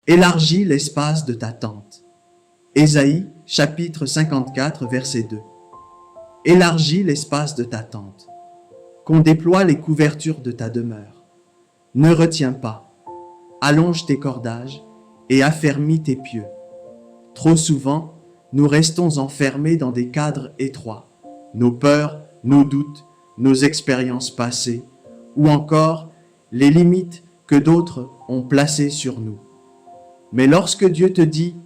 Élargis l'espace de ta tente. Ésaïe, chapitre 54, verset 2. Élargis l'espace de ta tente. Qu'on déploie les couvertures de ta demeure. Ne retiens pas. Allonge tes cordages et affermis tes pieux. Trop souvent, nous restons enfermés dans des cadres étroits. Nos peurs, nos doutes, nos expériences passées, ou encore les limites que d'autres ont placées sur nous. Mais lorsque Dieu te dit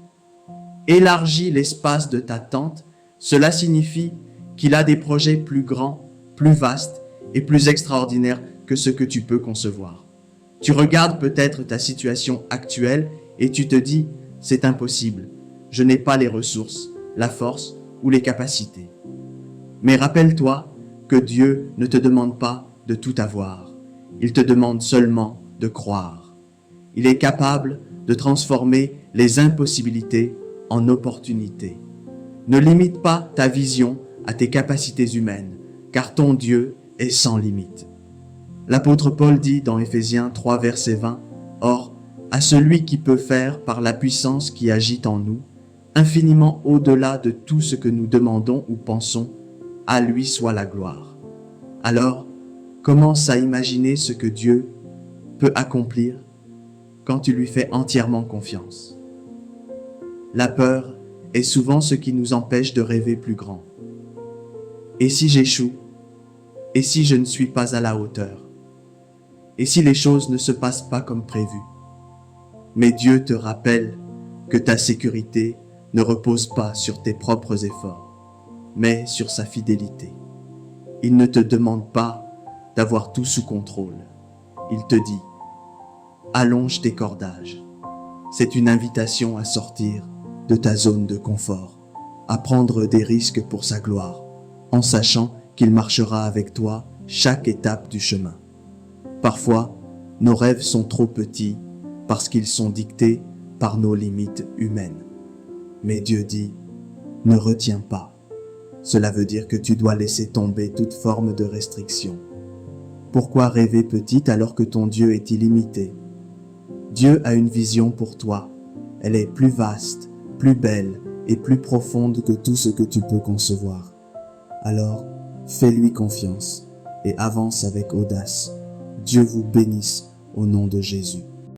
« élargis l'espace de ta tente », cela signifie qu'il a des projets plus grands, plus vastes et plus extraordinaires que ce que tu peux concevoir. Tu regardes peut-être ta situation actuelle et tu te dis « c'est impossible, je n'ai pas les ressources, la force ou les capacités ». Mais rappelle-toi que Dieu ne te demande pas de tout avoir. Il te demande seulement de croire. Il est capable de transformer les impossibilités en opportunités. Ne limite pas ta vision à tes capacités humaines, car ton Dieu est sans limite. L'apôtre Paul dit dans Éphésiens 3, verset 20, « Or, à celui qui peut faire par la puissance qui agit en nous, infiniment au-delà de tout ce que nous demandons ou pensons, à lui soit la gloire. » Alors, commence à imaginer ce que Dieu peut accomplir quand tu lui fais entièrement confiance. La peur est souvent ce qui nous empêche de rêver plus grand. Et si j'échoue? Et si je ne suis pas à la hauteur? Et si les choses ne se passent pas comme prévu? Mais Dieu te rappelle que ta sécurité ne repose pas sur tes propres efforts, mais sur sa fidélité. Il ne te demande pas d'avoir tout sous contrôle. Il te dit « allonge tes cordages ». C'est une invitation à sortir de ta zone de confort, à prendre des risques pour sa gloire, en sachant qu'il marchera avec toi chaque étape du chemin. Parfois, nos rêves sont trop petits parce qu'ils sont dictés par nos limites humaines. Mais Dieu dit « ne retiens pas ». Cela veut dire que tu dois laisser tomber toute forme de restriction. Pourquoi rêver petit alors que ton Dieu est illimité? Dieu a une vision pour toi. Elle est plus vaste, plus belle et plus profonde que tout ce que tu peux concevoir. Alors, fais-lui confiance et avance avec audace. Dieu vous bénisse au nom de Jésus.